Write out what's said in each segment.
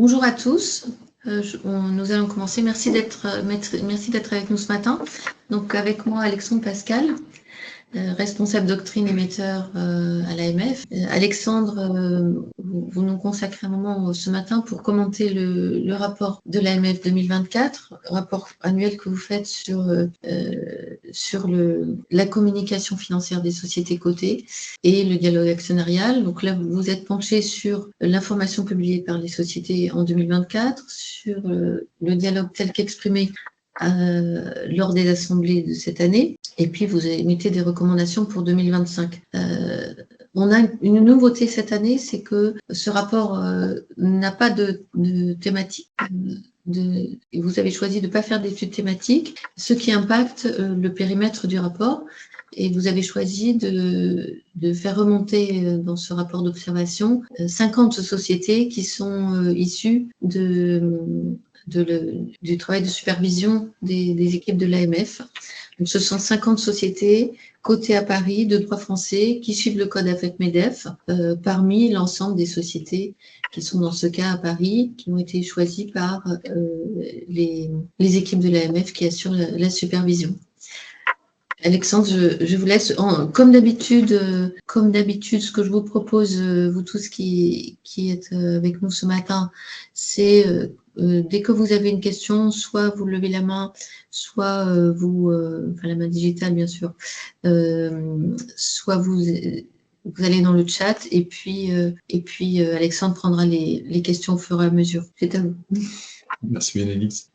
Bonjour à tous. Nous allons commencer. Merci d'être avec nous ce matin. Donc avec moi Alexandre Pascal, responsable doctrine émetteur à l'AMF. Alexandre, vous nous consacrez un moment ce matin pour commenter le rapport de l'AMF 2024, rapport annuel que vous faites sur la communication financière des sociétés cotées et le dialogue actionnarial. Donc là, vous vous êtes penché sur l'information publiée par les sociétés en 2024, sur le dialogue tel qu'exprimé lors des assemblées de cette année, et puis vous émettez des recommandations pour 2025. On a une nouveauté cette année, c'est que ce rapport n'a pas de thématique. Vous avez choisi de ne pas faire d'études thématiques, ce qui impacte le périmètre du rapport. Et vous avez choisi de faire remonter dans ce rapport d'observation 50 sociétés qui sont issues du travail de supervision des équipes de l'AMF. Donc, ce sont 50 sociétés cotées à Paris de droit français qui suivent le code AFEP-MEDEF parmi l'ensemble des sociétés qui sont dans ce cas à Paris, qui ont été choisies par les équipes de l'AMF qui assurent la supervision. Alexandre, je vous laisse. Comme d'habitude, ce que je vous propose, vous tous qui êtes avec nous ce matin, c'est dès que vous avez une question, soit vous levez la main, soit la main digitale bien sûr, soit vous allez dans le chat et puis Alexandre prendra les questions au fur et à mesure. C'est à vous. Merci Bénédicte.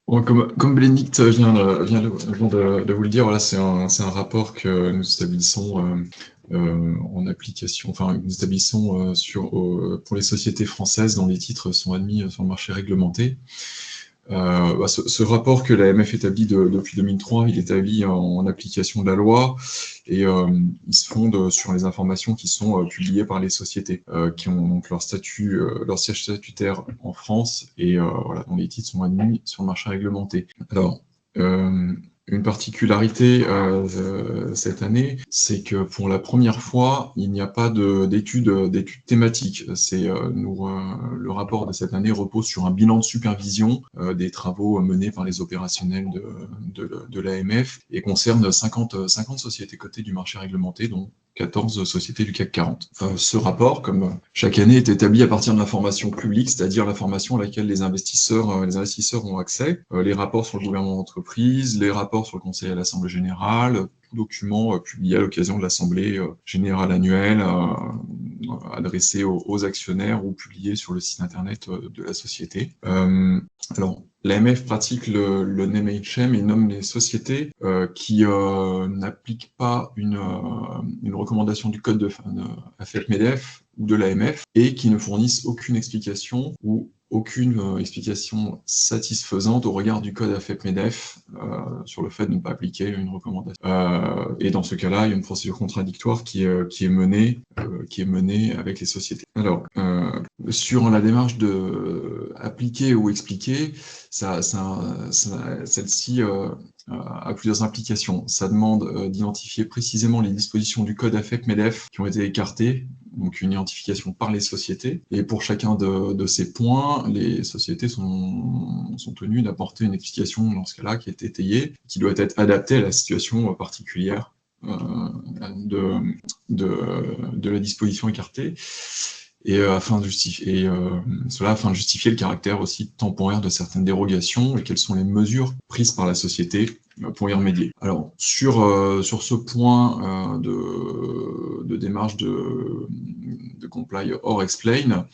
Bon, comme Bénédicte vient de vous le dire, voilà, c'est un rapport que nous établissons en application, enfin nous établissons pour les sociétés françaises dont les titres sont admis sur le marché réglementé. Ce rapport que l'AMF établit depuis 2003, il est établi en application de la loi et il se fonde sur les informations qui sont publiées par les sociétés qui ont donc leur siège statutaire en France et voilà, dont les titres sont admis sur le marché réglementé. Alors, une particularité cette année, c'est que pour la première fois, il n'y a pas d'études thématiques. Le rapport de cette année repose sur un bilan de supervision des travaux menés par les opérationnels de l'AMF et concerne 50 sociétés cotées du marché réglementé, dont 14 sociétés du CAC 40. Ce rapport, comme chaque année, est établi à partir de l'information publique, c'est-à-dire l'information à laquelle les investisseurs ont accès, les rapports sur le gouvernement d'entreprise, les rapports sur le conseil à l'Assemblée générale, tout document publié à l'occasion de l'Assemblée générale annuelle, adressé aux actionnaires ou publié sur le site internet de la société. Alors, l'AMF pratique le name and shame et nomme les sociétés qui n'appliquent pas une recommandation du code de AFEP-MEDEF ou de l'AMF et qui ne fournissent aucune explication ou aucune explication satisfaisante au regard du code AFEP-MEDEF sur le fait de ne pas appliquer une recommandation. Et dans ce cas-là, il y a une procédure contradictoire qui est menée avec les sociétés. Alors, sur la démarche de appliquer ou expliquer, celle-ci a plusieurs implications. Ça demande d'identifier précisément les dispositions du code AFEP-MEDEF qui ont été écartées, donc une identification par les sociétés. Et pour chacun de ces points, les sociétés sont tenues d'apporter une explication dans ce cas-là qui est étayée, qui doit être adaptée à la situation particulière de la disposition écartée. Et afin de justifier le caractère aussi temporaire de certaines dérogations et quelles sont les mesures prises par la société pour y remédier. Alors, sur ce point de démarche de comply or explain,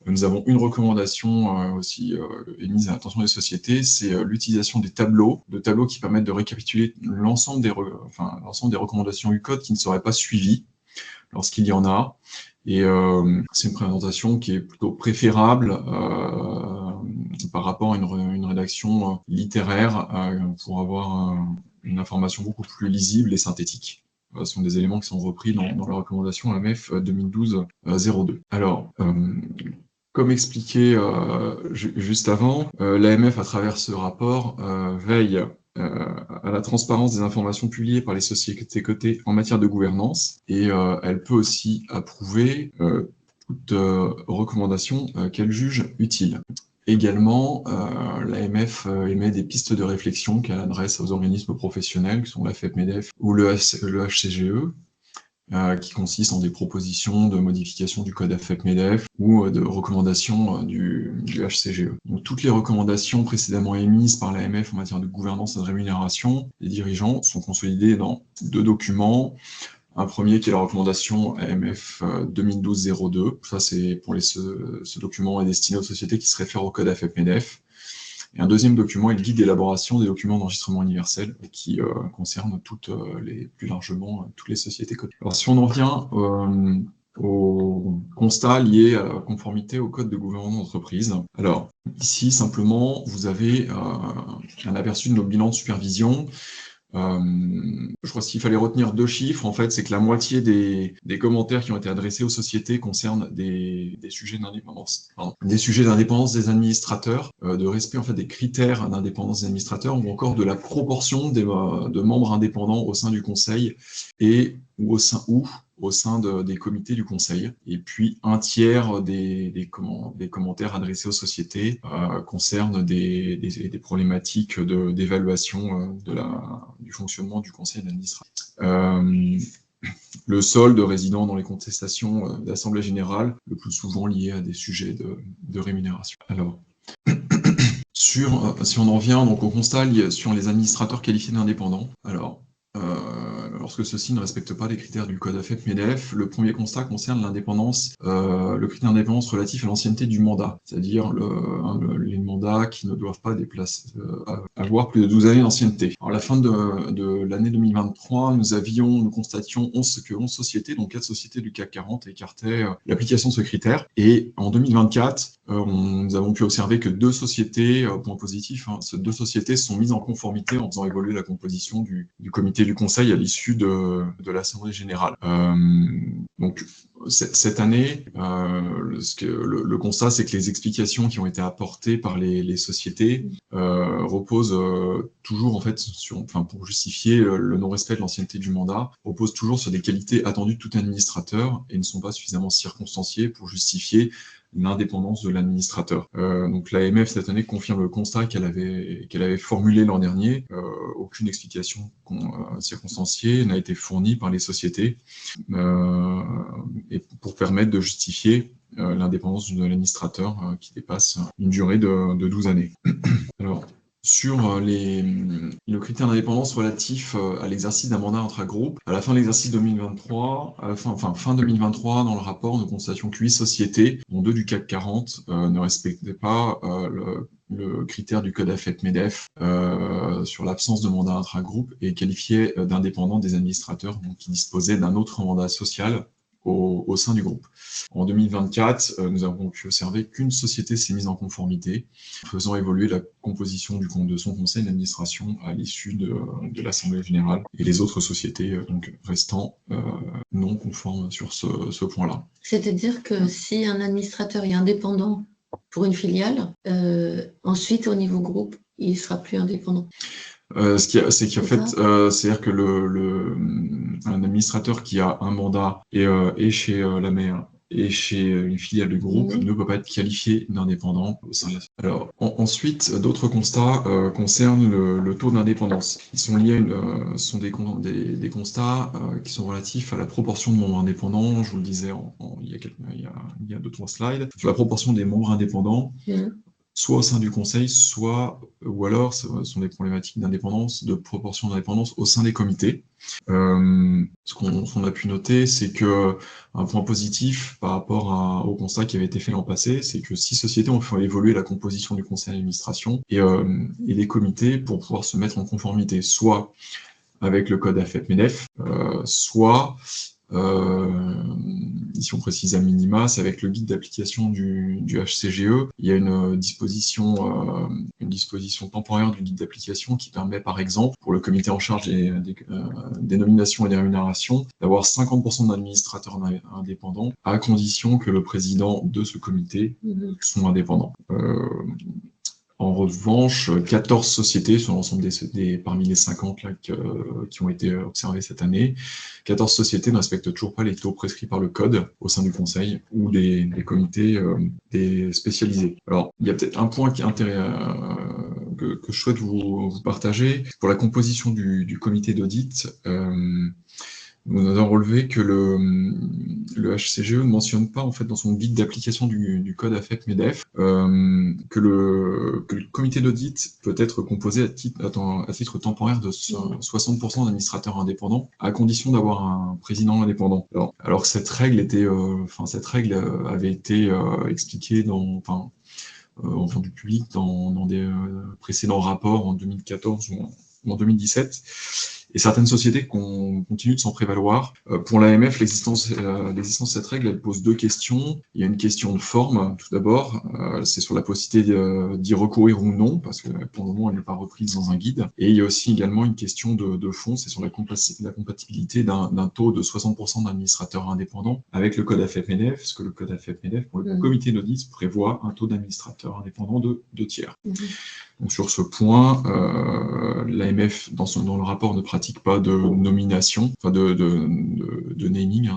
nous avons une recommandation aussi émise à l'attention des sociétés, c'est l'utilisation des tableaux qui permettent de récapituler l'ensemble des recommandations du code qui ne seraient pas suivies lorsqu'il y en a. Et c'est une présentation qui est plutôt préférable par rapport à une rédaction littéraire pour avoir une information beaucoup plus lisible et synthétique. Ce sont des éléments qui sont repris dans la recommandation AMF 2012-02. Alors, comme expliqué juste avant, l'AMF, à travers ce rapport, veille à la transparence des informations publiées par les sociétés cotées en matière de gouvernance et elle peut aussi approuver toute recommandation qu'elle juge utile. Également, l'AMF émet des pistes de réflexion qu'elle adresse aux organismes professionnels, qui sont la FEP-MEDEF ou le HCGE, qui consistent en des propositions de modification du code AFEP-MEDEF ou de recommandations du HCGE. Donc, toutes les recommandations précédemment émises par l'AMF en matière de gouvernance et de rémunération des dirigeants sont consolidées dans 2 documents. Un premier qui est la recommandation AMF 2012-02. Ça, c'est pour ce document est destiné aux sociétés qui se réfèrent au code AFEP-MEDEF. Et un deuxième document est le guide d'élaboration des documents d'enregistrement universel qui concerne plus largement toutes les sociétés cotées. Alors, si on en vient au constat lié à la conformité au code de gouvernance d'entreprise. Alors, ici, simplement, vous avez un aperçu de nos bilans de supervision. Je crois qu'il fallait retenir 2 chiffres, en fait, c'est que la moitié des commentaires qui ont été adressés aux sociétés concernent des sujets d'indépendance. Des sujets d'indépendance des administrateurs, de respect en fait des critères d'indépendance des administrateurs, ou encore de la proportion de membres indépendants au sein du conseil et ou au sein des comités du conseil. Et puis, un tiers des commentaires adressés aux sociétés concernent des problématiques d'évaluation du fonctionnement du conseil d'administration. Le solde résidant dans les contestations d'assemblée générale, le plus souvent lié à des sujets de rémunération. Alors, si on en vient donc au constat sur les administrateurs qualifiés d'indépendants, alors, lorsque ceux-ci ne respectent pas les critères du code AFEP-MEDEF, le premier constat concerne l'indépendance, le critère d'indépendance relatif à l'ancienneté du mandat, c'est-à-dire les mandats qui ne doivent pas avoir plus de 12 années d'ancienneté. À la fin de l'année 2023, nous constations 11 sociétés, donc 4 sociétés du CAC 40 écartaient l'application de ce critère. Et en 2024, nous avons pu observer que 2 sociétés, point positif, ces 2 sociétés sont mises en conformité en faisant évoluer la composition du comité du conseil à l'issue de l'Assemblée générale. Donc, cette année, le constat, c'est que les explications qui ont été apportées par les sociétés reposent toujours, en fait, pour justifier le non-respect de l'ancienneté du mandat, reposent toujours sur des qualités attendues de tout administrateur et ne sont pas suffisamment circonstanciées pour justifier l'indépendance de l'administrateur. Donc l'AMF cette année confirme le constat qu'elle avait formulé l'an dernier. Aucune explication circonstanciée n'a été fournie par les sociétés et pour permettre de justifier l'indépendance de l'administrateur qui dépasse une durée de 12 années. Alors, sur le critère d'indépendance relatif à l'exercice d'un mandat intragroupe, à la fin de l'exercice 2023, fin 2023, dans le rapport, nous constations que 8 sociétés, dont 2 du CAC 40, ne respectaient pas le critère du code AFEP-MEDEF sur l'absence de mandat intragroupe et qualifiaient d'indépendants des administrateurs donc, qui disposaient d'un autre mandat social au sein du groupe. En 2024, nous avons pu observer qu'une société s'est mise en conformité, faisant évoluer la composition de son conseil d'administration à l'issue de l'Assemblée générale, et les autres sociétés donc restant non conformes sur ce point-là. C'est-à-dire que si un administrateur est indépendant pour une filiale, ensuite au niveau groupe, il ne sera plus indépendant. C'est-à-dire que un administrateur qui a un mandat et chez la mère et chez une filiale du groupe ne peut pas être qualifié d'indépendant au sein de la... Alors, ensuite, d'autres constats concernent le taux d'indépendance. Ils sont liés sont des constats qui sont relatifs à la proportion de membres indépendants. Je vous le disais il y a 2-3 slides. Sur la proportion des membres indépendants, soit au sein du conseil, ou alors ce sont des problématiques d'indépendance, de proportion d'indépendance au sein des comités. Ce qu'on a pu noter, c'est que un point positif par rapport au constat qui avait été fait l'an passé, c'est que 6 sociétés ont fait évoluer la composition du conseil d'administration et les comités pour pouvoir se mettre en conformité, soit avec le code AFEP-MEDEF, soit ici on précise à minima, c'est avec le guide d'application du HCGE. Il y a une disposition temporaire du guide d'application qui permet par exemple, pour le comité en charge des nominations et des rémunérations, d'avoir 50% d'administrateurs indépendants, à condition que le président de ce comité soit indépendant. En revanche, 14 sociétés sur l'ensemble parmi les 50 là, qui ont été observées cette année, 14 sociétés ne respectent toujours pas les taux prescrits par le code au sein du conseil ou des comités des spécialisés. Alors, il y a peut-être un point qui est que je souhaite vous partager. Pour la composition du comité d'audit, nous avons relevé que le HCGE ne mentionne pas, en fait, dans son guide d'application du code AFEP-MEDEF, que le comité d'audit peut être composé à titre temporaire de 60% d'administrateurs indépendants, à condition d'avoir un président indépendant. Alors cette règle avait été expliquée au du public dans des précédents rapports en 2014 ou en 2017. Et certaines sociétés continuent de s'en prévaloir. Pour l'AMF, l'existence de cette règle, elle pose deux questions. Il y a une question de forme, tout d'abord. C'est sur la possibilité d'y recourir ou non, parce que pour le moment, elle n'est pas reprise dans un guide. Et il y a aussi également une question de fond, c'est sur la compatibilité d'un taux de 60% d'administrateurs indépendants avec le code AFEP-MEDEF, parce que le code AFEP-MEDEF, pour le comité d'audit, prévoit un taux d'administrateurs indépendants de 2 tiers. Donc sur ce point, l'AMF, dans le rapport, ne pratique pas de nomination, enfin de naming,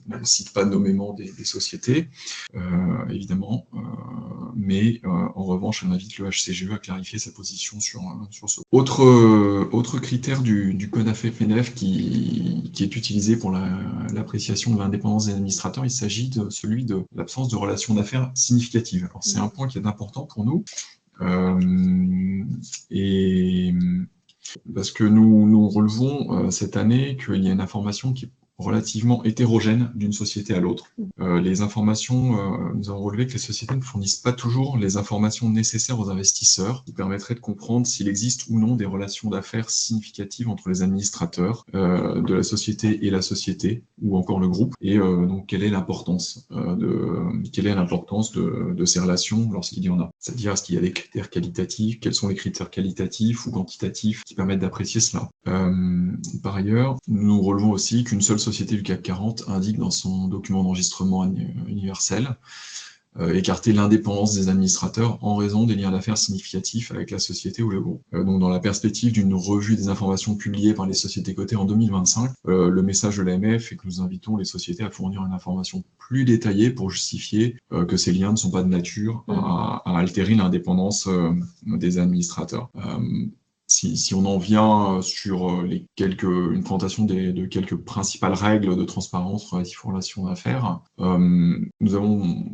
ne cite pas nommément des sociétés, évidemment, mais en revanche, elle invite le HCGE à clarifier sa position sur ce. Autre critère du code AFEP-MEDEF qui est utilisé pour l'appréciation de l'indépendance des administrateurs, il s'agit de celui de l'absence de relations d'affaires significatives. Alors c'est un point qui est important pour nous, et parce que nous relevons cette année qu'il y a une information qui est relativement hétérogène d'une société à l'autre. Les informations, nous avons relevé que les sociétés ne fournissent pas toujours les informations nécessaires aux investisseurs qui permettraient de comprendre s'il existe ou non des relations d'affaires significatives entre les administrateurs de la société et la société, ou encore le groupe, et donc quelle est l'importance de ces relations lorsqu'il y en a. C'est-à-dire, est-ce qu'il y a des critères qualitatifs, quels sont les critères qualitatifs ou quantitatifs qui permettent d'apprécier cela. Par ailleurs, nous relevons aussi qu'une seule société du CAC 40 indique dans son document d'enregistrement universel écarter l'indépendance des administrateurs en raison des liens d'affaires significatifs avec la société ou le groupe. Donc dans la perspective d'une revue des informations publiées par les sociétés cotées en 2025, le message de l'AMF est que nous invitons les sociétés à fournir une information plus détaillée pour justifier que ces liens ne sont pas de nature à altérer l'indépendance des administrateurs. Si on en vient sur une présentation de quelques principales règles de transparence relatives aux relations d'affaires, nous avons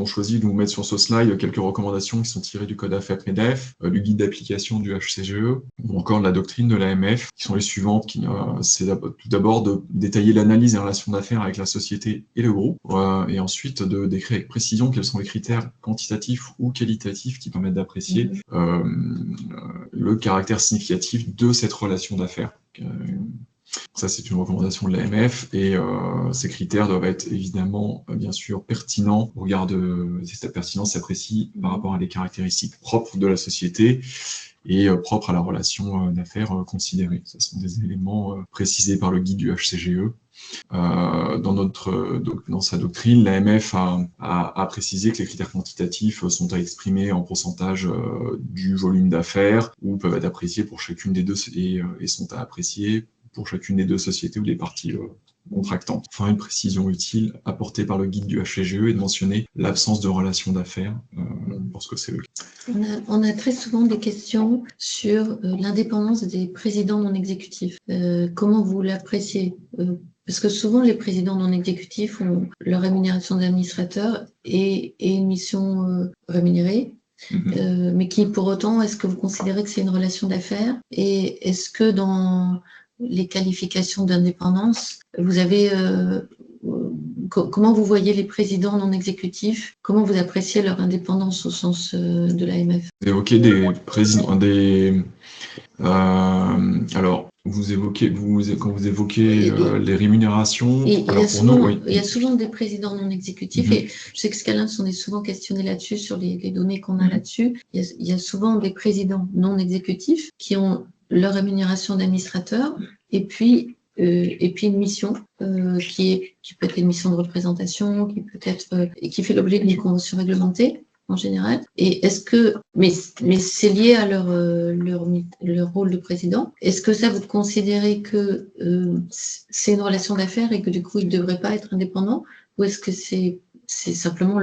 choisi de vous mettre sur ce slide quelques recommandations qui sont tirées du code AFEP-MEDEF, du guide d'application du HCGE, ou encore de la doctrine de l'AMF, qui sont les suivantes. C'est tout d'abord de détailler l'analyse des relations d'affaires avec la société et le groupe, et ensuite de décrire avec précision quels sont les critères quantitatifs ou qualitatifs qui permettent d'apprécier le caractère significatif de cette relation d'affaires. Ça, c'est une recommandation de l'AMF, et ces critères doivent être évidemment, bien sûr, pertinents au regard de cette pertinence s'apprécie par rapport à des caractéristiques propres de la société et propres à la relation d'affaires considérée. Ce sont des éléments précisés par le guide du HCGE. Dans sa doctrine, l'AMF a précisé que les critères quantitatifs sont à exprimer en pourcentage du volume d'affaires, ou peuvent être appréciés pour chacune des deux, et sont à apprécier pour chacune des deux sociétés ou des parties contractantes. Enfin, une précision utile apportée par le guide du HCGE est de mentionner l'absence de relations d'affaires, lorsque c'est le cas. On a très souvent des questions sur l'indépendance des présidents non exécutifs. Comment vous l'appréciez parce que souvent, les présidents non exécutifs ont leur rémunération d'administrateur et une mission rémunérée. Mais qui, pour autant, est-ce que vous considérez que c'est une relation d'affaires? Et est-ce que dans les qualifications d'indépendance, vous avez comment vous voyez les présidents non exécutifs? Comment vous appréciez leur indépendance au sens de l'AMF? Vous évoquez des présidents, alors, quand vous évoquez les rémunérations, il y a souvent des présidents non exécutifs, et je sais que Scalin est souvent questionné là-dessus, sur les données qu'on a là-dessus. Il y a souvent des présidents non exécutifs qui ont leur rémunération d'administrateur, et puis une mission qui peut être une mission de représentation, qui peut être qui fait l'objet d'une convention réglementée. en général. Et est-ce que, mais c'est lié à leur rôle de président. Est-ce que ça, vous considérez que c'est une relation d'affaires et que du coup, ils ne devraient pas être indépendants? Ou est-ce que c'est simplement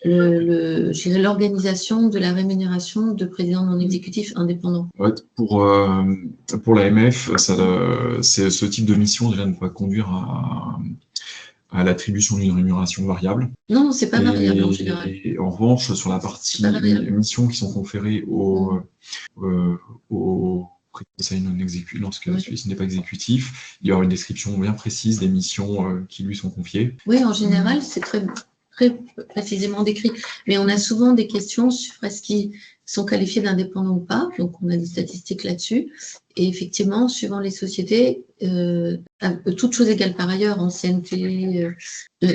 je dirais l'organisation de la rémunération de présidents non exécutifs indépendants? Ouais, pour l'AMF, ce type de mission déjà ne peut pas conduire à l'attribution d'une rémunération variable. Non, c'est pas variable en général. Et en revanche, sur la partie missions qui sont conférées au conseil non exécutif, lorsque celui-ci n'est pas exécutif, il y aura une description bien précise des missions qui lui sont confiées. Oui, en général, c'est très précisément décrit. Mais on a souvent des questions sur est-ce qu'ils sont qualifiés d'indépendants ou pas. Donc, on a des statistiques là-dessus. Et effectivement, suivant les sociétés, toutes choses égales par ailleurs, ancienneté,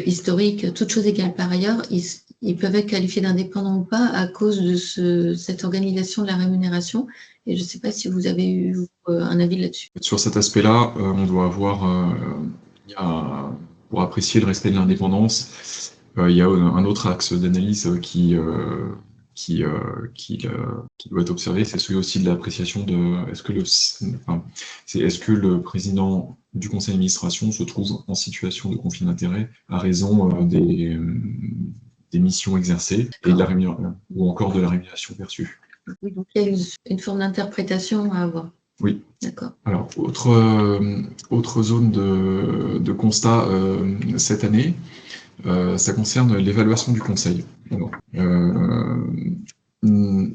historique, toutes choses égales par ailleurs, ils peuvent être qualifiés d'indépendants ou pas à cause de cette organisation de la rémunération. Et je ne sais pas si vous avez eu un avis là-dessus. Sur cet aspect-là, on doit avoir, pour apprécier le respect de l'indépendance, il y a un autre axe d'analyse qui doit être observé, c'est celui aussi de l'appréciation de est-ce que le président du conseil d'administration se trouve en situation de conflit d'intérêts à raison des missions exercées et de la ou encore de la rémunération perçue. Oui, donc il y a une forme d'interprétation à avoir. Oui. D'accord. Alors, autre zone de constat cette année, ça concerne l'évaluation du conseil.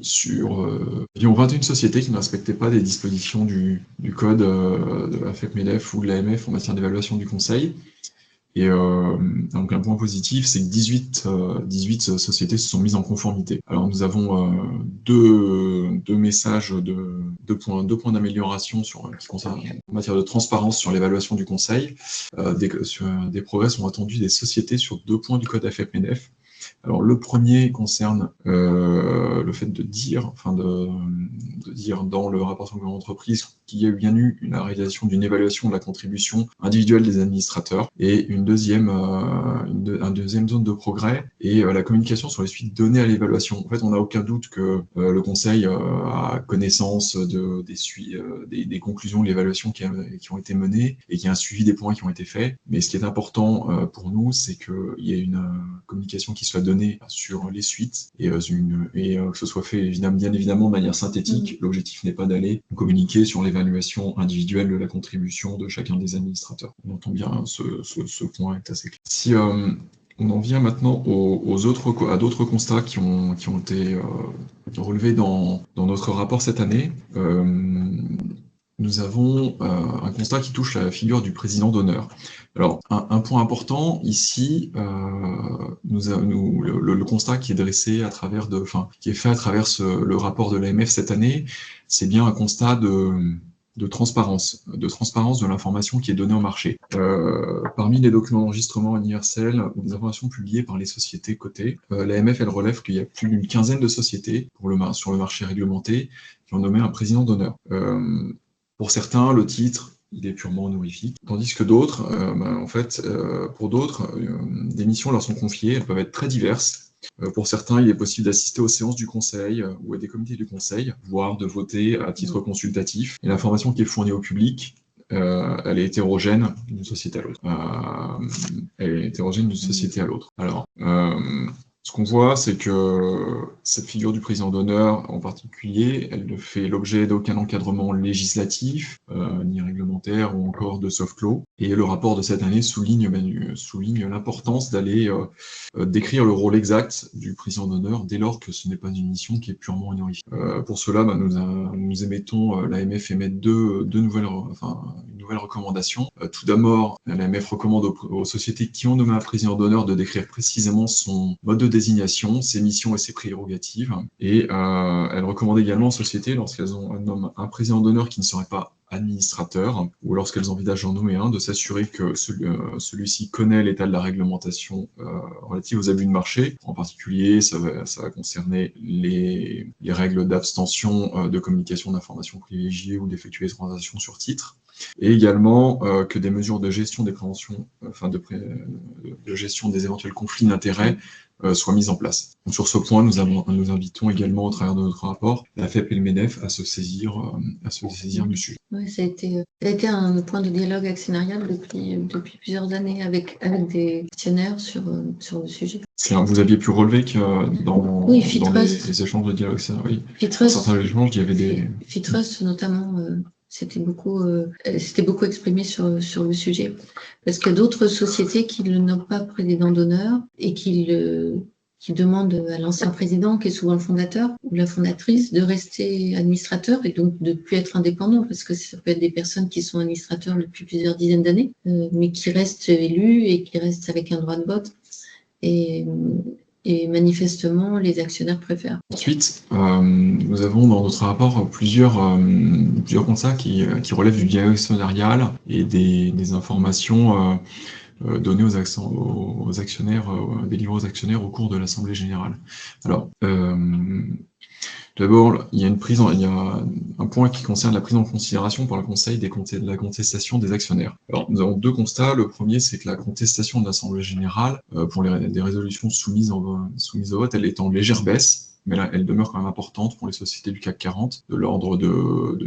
Sur environ 21 sociétés qui ne respectaient pas des dispositions du code de la FEP-MEDEF ou de l'AMF en matière d'évaluation du conseil. Et donc un point positif, c'est que 18 sociétés se sont mises en conformité. Alors nous avons deux messages, deux points d'amélioration qui concernent en matière de transparence sur l'évaluation du conseil. Des progrès sont attendus des sociétés sur 2 points du code AFEP-MEDEF. Alors le premier concerne le fait de dire dans le rapport sur l'entreprise qu'il y a bien eu la réalisation d'une évaluation de la contribution individuelle des administrateurs et un deuxième zone de progrès et la communication sur les suites données à l'évaluation. En fait, on n'a aucun doute que le Conseil a connaissance des conclusions de l'évaluation qui ont été menées et qu'il y a un suivi des points qui ont été faits. Mais ce qui est important pour nous, c'est qu'il y ait une communication qui soit donnée sur les suites et que ce soit fait bien évidemment de manière synthétique. L'objectif n'est pas d'aller communiquer sur l'évaluation individuelle de la contribution de chacun des administrateurs. On entend bien ce point est assez clair. Si on en vient maintenant à d'autres constats qui ont été relevés dans notre rapport cette année, nous avons un constat qui touche la figure du président d'honneur. Alors, un point important ici, le constat qui est dressé qui est fait à travers le rapport de l'AMF cette année, c'est bien un constat de transparence de l'information qui est donnée au marché. Parmi les documents d'enregistrement universel ou des informations publiées par les sociétés cotées, l'AMF, elle relève qu'il y a plus d'une quinzaine de sociétés sur le marché réglementé qui ont nommé un président d'honneur. Pour certains, le titre, il est purement honorifique, tandis que d'autres, pour d'autres, des missions leur sont confiées, elles peuvent être très diverses. Pour certains, il est possible d'assister aux séances du Conseil ou à des comités du Conseil, voire de voter à titre consultatif. Et l'information qui est fournie au public, elle est hétérogène d'une société à l'autre. Alors, ce qu'on voit, c'est que cette figure du président d'honneur, en particulier, elle ne fait l'objet d'aucun encadrement législatif, ni réglementaire, ou encore de soft law. Et le rapport de cette année souligne l'importance d'aller décrire le rôle exact du président d'honneur dès lors que ce n'est pas une mission qui est purement honorifique. Pour cela, l'AMF émet une nouvelle recommandation. Tout d'abord, l'AMF recommande aux sociétés qui ont nommé un président d'honneur de décrire précisément son mode de désignation, ses missions et ses prérogatives. Et elle recommande également aux sociétés, lorsqu'elles nomment un président d'honneur qui ne serait pas administrateur, ou lorsqu'elles envisagent d'en nommer un, de s'assurer que celui-ci connaît l'état de la réglementation relative aux abus de marché. En particulier, ça va concerner les règles d'abstention de communication d'informations privilégiées ou d'effectuer des transactions sur titre. Et également que des mesures de gestion des préventions, de gestion des éventuels conflits d'intérêts soient mises en place. Donc, sur ce point, nous invitons également, au travers de notre rapport, la FEP et le MEDEF à se saisir du sujet. Oui, ça a été un point de dialogue actionnarial depuis plusieurs années avec des questionnaires sur le sujet. Vous aviez pu relever que dans les échanges de dialogue actionnarial, dans certains échanges, il y avait des... Fitrust, notamment, c'était beaucoup exprimé sur le sujet. Parce que d'autres sociétés qui ne nomment pas président d'honneur et qui demandent à l'ancien président, qui est souvent le fondateur ou la fondatrice, de rester administrateur et donc de ne plus être indépendant, parce que ça peut être des personnes qui sont administrateurs depuis plusieurs dizaines d'années, mais qui restent élus et qui restent avec un droit de vote. Et manifestement, les actionnaires préfèrent. Ensuite, nous avons dans notre rapport plusieurs constats qui relèvent du dialogue actionnarial et des informations données aux actionnaires, délivrées aux actionnaires au cours de l'Assemblée générale. Alors, d'abord, il y a un point qui concerne la prise en considération par le Conseil de la contestation des actionnaires. Alors, nous avons deux constats. Le premier, c'est que la contestation de l'Assemblée générale pour des résolutions soumises au vote, elle est en légère baisse, mais là, elle demeure quand même importante pour les sociétés du CAC 40, de l'ordre de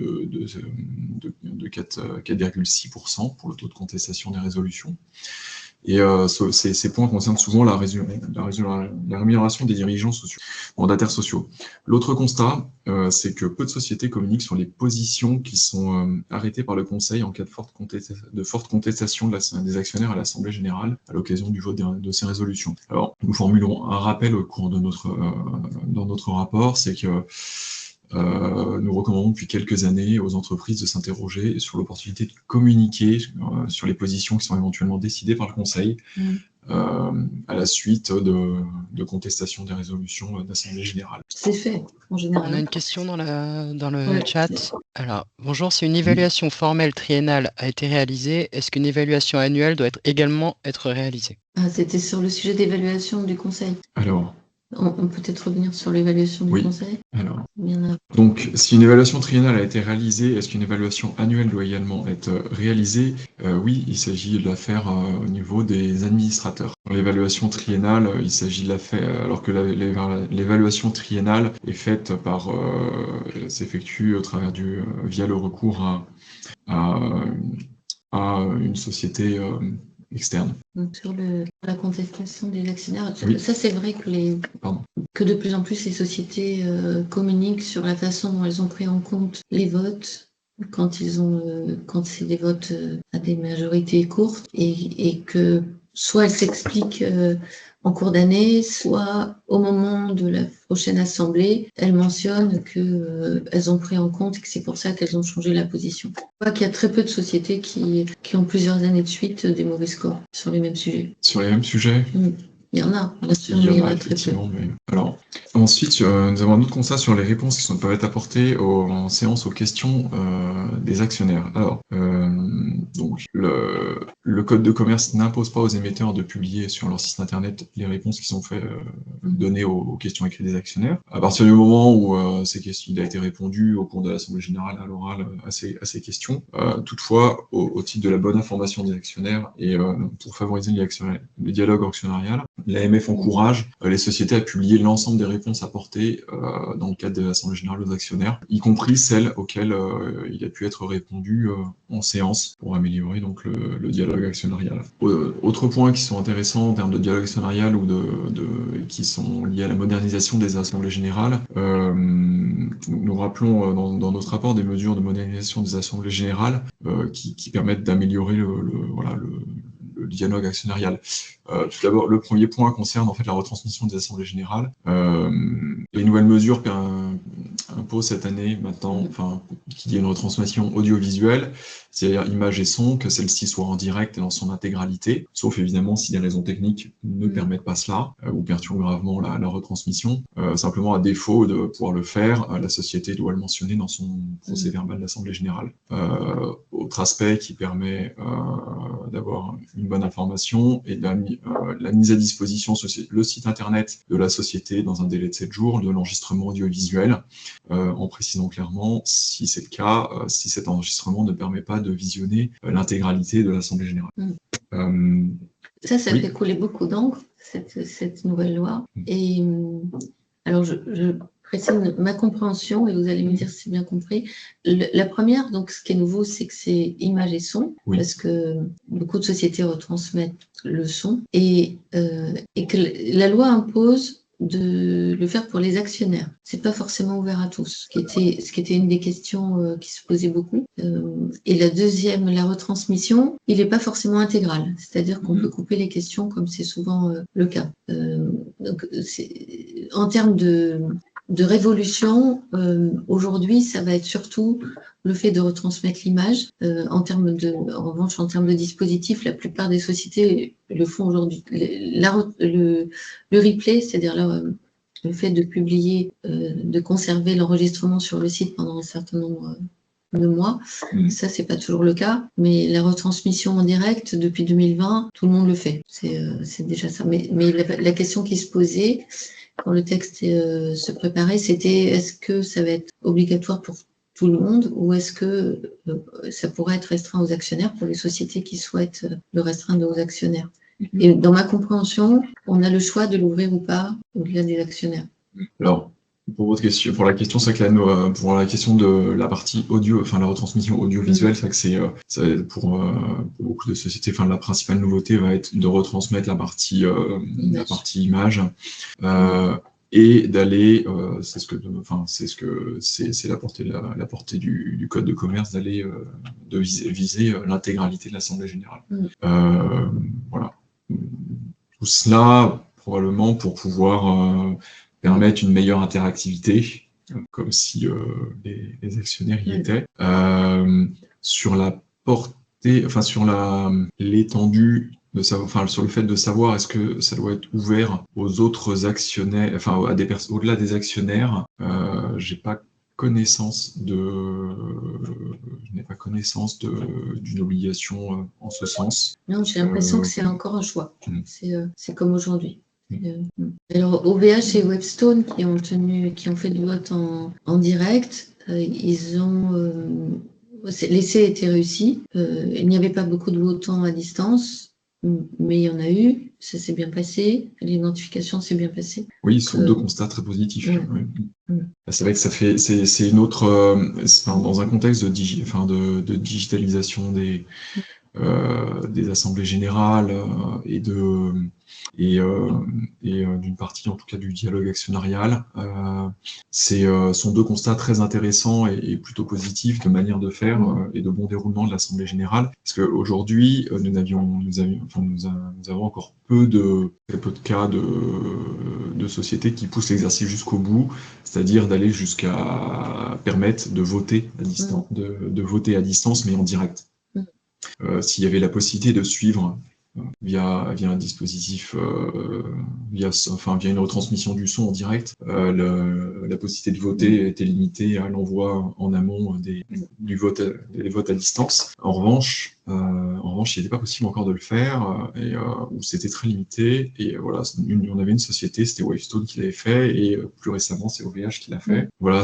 4,6% pour le taux de contestation des résolutions. Et ces points concernent souvent la rémunération des dirigeants sociaux, mandataires sociaux. L'autre constat, c'est que peu de sociétés communiquent sur les positions qui sont arrêtées par le Conseil en cas de forte contestation des actionnaires à l'Assemblée générale à l'occasion du vote de ces résolutions. Alors, nous formulons un rappel au cours de dans notre rapport, c'est que nous recommandons depuis quelques années aux entreprises de s'interroger sur l'opportunité de communiquer sur les positions qui sont éventuellement décidées par le Conseil à la suite de contestation des résolutions d'Assemblée générale. C'est fait, en général. On a une question dans le chat. Alors, bonjour, si une évaluation formelle triennale a été réalisée, est-ce qu'une évaluation annuelle doit également être réalisée? C'était sur le sujet d'évaluation du Conseil. Alors, on peut peut-être revenir sur l'évaluation du Conseil. Alors, donc, si une évaluation triennale a été réalisée, est-ce qu'une évaluation annuelle doit également être réalisée? Oui, il s'agit de la faire au niveau des administrateurs. Dans l'évaluation triennale, il s'agit de la faire, alors que l'évaluation triennale est faite s'effectue au travers via le recours à une société externe. Donc sur la contestation des actionnaires, ça c'est vrai que de plus en plus les sociétés communiquent sur la façon dont elles ont pris en compte les votes quand c'est des votes à des majorités courtes et que soit elles s'expliquent en cours d'année, soit au moment de la prochaine assemblée, elles mentionnent qu'elles ont pris en compte et que c'est pour ça qu'elles ont changé la position. Je crois qu'il y a très peu de sociétés qui ont plusieurs années de suite des mauvais scores sur les mêmes sujets. Sur les mêmes sujets Il y en a, bien sûr, mais il y en a très peu. Alors, ensuite, nous avons un autre constat sur les réponses qui peuvent être apportées en séance aux questions des actionnaires. Alors, donc, le code de commerce n'impose pas aux émetteurs de publier sur leur site internet les réponses qui sont données aux questions écrites des actionnaires. À partir du moment où il a été répondu au cours de l'Assemblée générale à l'oral à ces questions, toutefois, au titre de la bonne information des actionnaires et pour favoriser le dialogue actionnarial, l'AMF encourage les sociétés à publier l'ensemble des réponses apportées dans le cadre de l'Assemblée générale aux actionnaires, y compris celles auxquelles il a pu être répondu en séance pour améliorer donc le dialogue actionnarial. Autres points qui sont intéressants en termes de dialogue actionnarial ou qui sont liés à la modernisation des assemblées générales, nous rappelons dans notre rapport des mesures de modernisation des assemblées générales qui permettent d'améliorer le dialogue actionnarial. Tout d'abord, le premier point concerne en fait la retransmission des assemblées générales. Les nouvelles mesures imposent cette année maintenant, qu'il y ait une retransmission audiovisuelle, c'est-à-dire image et son, que celle-ci soit en direct et dans son intégralité, sauf évidemment si des raisons techniques ne permettent pas cela ou perturbent gravement la retransmission. Simplement, à défaut de pouvoir le faire, la société doit le mentionner dans son procès-verbal d'assemblée générale. Autre aspect qui permet d'avoir une bonne information et la mise à disposition sur le site internet de la société dans un délai de 7 jours de l'enregistrement audiovisuel, en précisant clairement, si c'est le cas, si cet enregistrement ne permet pas de visionner l'intégralité de l'Assemblée générale. Ça fait couler beaucoup d'encre. cette nouvelle loi. Et alors, je précise ma compréhension, et vous allez me dire si c'est bien compris. La première, donc, ce qui est nouveau, c'est que c'est image et son, Oui. parce que beaucoup de sociétés retransmettent le son, et que la loi impose de le faire pour les actionnaires. C'est pas forcément ouvert à tous, ce qui était une des questions qui se posaient beaucoup. Et la deuxième, la retransmission, il n'est pas forcément intégral, c'est-à-dire qu'on peut couper les questions comme c'est souvent le cas. Donc, en termes de révolution, aujourd'hui, ça va être surtout le fait de retransmettre l'image. En revanche, en termes de dispositifs, la plupart des sociétés le font aujourd'hui. Le replay, c'est-à-dire le fait de publier, de conserver l'enregistrement sur le site pendant un certain nombre de mois, ça, c'est pas toujours le cas. Mais la retransmission en direct, depuis 2020, tout le monde le fait. C'est déjà ça. Mais la question qui se posait, quand le texte se préparait, c'était est-ce que ça va être obligatoire pour tout le monde ou est-ce que ça pourrait être restreint aux actionnaires pour les sociétés qui souhaitent le restreindre aux actionnaires. Et dans ma compréhension, on a le choix de l'ouvrir ou pas au-delà des actionnaires. Alors, pour la question, c'est que pour la question de la partie audio, enfin la retransmission audiovisuelle, c'est que c'est pour beaucoup de sociétés, enfin la principale nouveauté va être de retransmettre la partie image. Et d'aller, c'est la portée du code de commerce d'aller de viser l'intégralité de l'Assemblée générale. Voilà. Tout cela probablement pour pouvoir permettre une meilleure interactivité, comme si les actionnaires y étaient. Sur la portée, enfin sur l'étendue de savoir, enfin sur le fait de savoir est-ce que ça doit être ouvert aux autres actionnaires, enfin à des personnes au-delà des actionnaires, je n'ai pas connaissance d'une obligation en ce sens. Non, j'ai l'impression que c'est encore un choix. C'est comme aujourd'hui. Alors, OVH et Webstone qui ont fait du vote en direct, l'essai a été réussi. Il n'y avait pas beaucoup de votants à distance, mais il y en a eu. Ça s'est bien passé. L'identification s'est bien passée. Oui, ce sont deux constats très positifs. C'est vrai que c'est une autre, dans un contexte de digitalisation des assemblées générales et d'une partie en tout cas du dialogue actionnarial. Sont deux constats très intéressants et plutôt positifs de manière de faire et de bon déroulement de l'Assemblée générale. Parce qu'aujourd'hui, nous avons encore très peu de cas de sociétés qui poussent l'exercice jusqu'au bout, c'est-à-dire d'aller jusqu'à permettre de voter à distance, de voter à distance, mais en direct. S'il y avait la possibilité de suivre via un dispositif, via une retransmission du son en direct, la possibilité de voter était limitée à l'envoi en amont des votes à distance. En revanche, il n'était pas possible encore de le faire, ou c'était très limité. Et voilà, on avait une société, c'était Wavestone qui l'avait fait, et plus récemment, c'est OVH qui l'a fait. Voilà,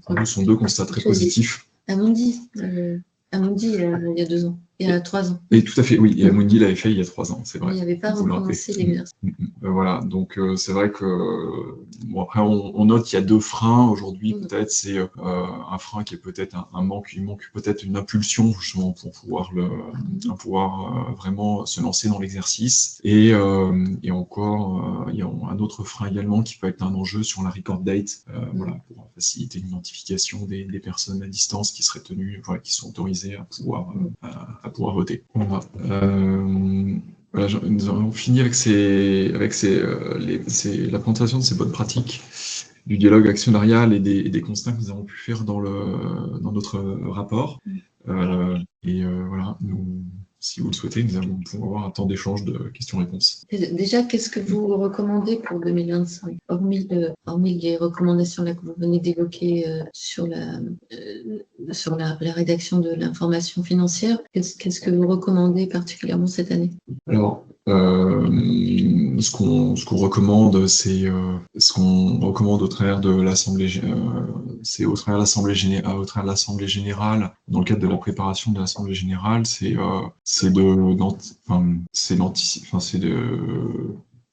pour nous, sont deux constats très positifs. Amundi, il y a 2 ans, il y a 3 ans. Et tout à fait, oui. Et Amundi l'avait fait il y a 3 ans, c'est vrai. Il n'y avait pas recommencé l'exercice. Voilà, donc c'est vrai que après on note qu'il y a 2 freins aujourd'hui. Peut-être c'est un frein qui est peut-être un manque, il manque peut-être une impulsion justement pour pouvoir vraiment se lancer dans l'exercice. Et encore, il y a un autre frein également qui peut être un enjeu sur la record date, voilà, pour faciliter l'identification des personnes à distance qui seraient tenues, voilà, qui sont autorisées à pouvoir voter. Voilà. Voilà, nous avons fini avec la présentation de ces bonnes pratiques du dialogue actionnarial et des constats que nous avons pu faire dans notre rapport. Voilà, si vous le souhaitez, nous allons pouvoir avoir un temps d'échange de questions-réponses. Déjà, qu'est-ce que vous recommandez pour 2025, hormis les recommandations là que vous venez d'évoquer sur la rédaction de l'information financière, qu'est-ce que vous recommandez particulièrement cette année? Alors, ce qu'on recommande, c'est ce qu'on recommande au travers de l'Assemblée, c'est au travers de l'Assemblée générale, dans le cadre de la préparation de l'Assemblée générale, c'est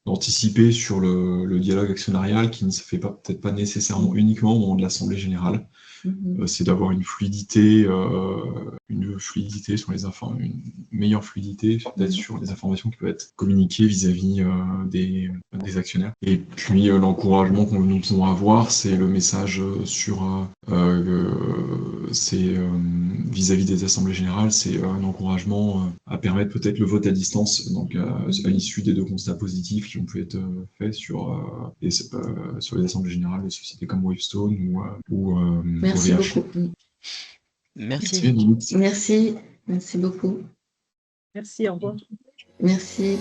d'anticiper sur le dialogue actionnarial qui ne se fait peut-être pas nécessairement uniquement au moment de l'Assemblée générale. C'est d'avoir une fluidité sur les une meilleure fluidité peut-être sur les informations qui peuvent être communiquées vis-à-vis des actionnaires. Et puis l'encouragement que nous pouvons avoir, c'est le message vis-à-vis des assemblées générales, c'est un encouragement à permettre peut-être le vote à distance, donc à l'issue des 2 constats positifs qui ont pu être faits sur les assemblées générales de sociétés comme Wavestone ou Merci OVH. beaucoup. Merci. Merci beaucoup. Merci, au revoir. Merci.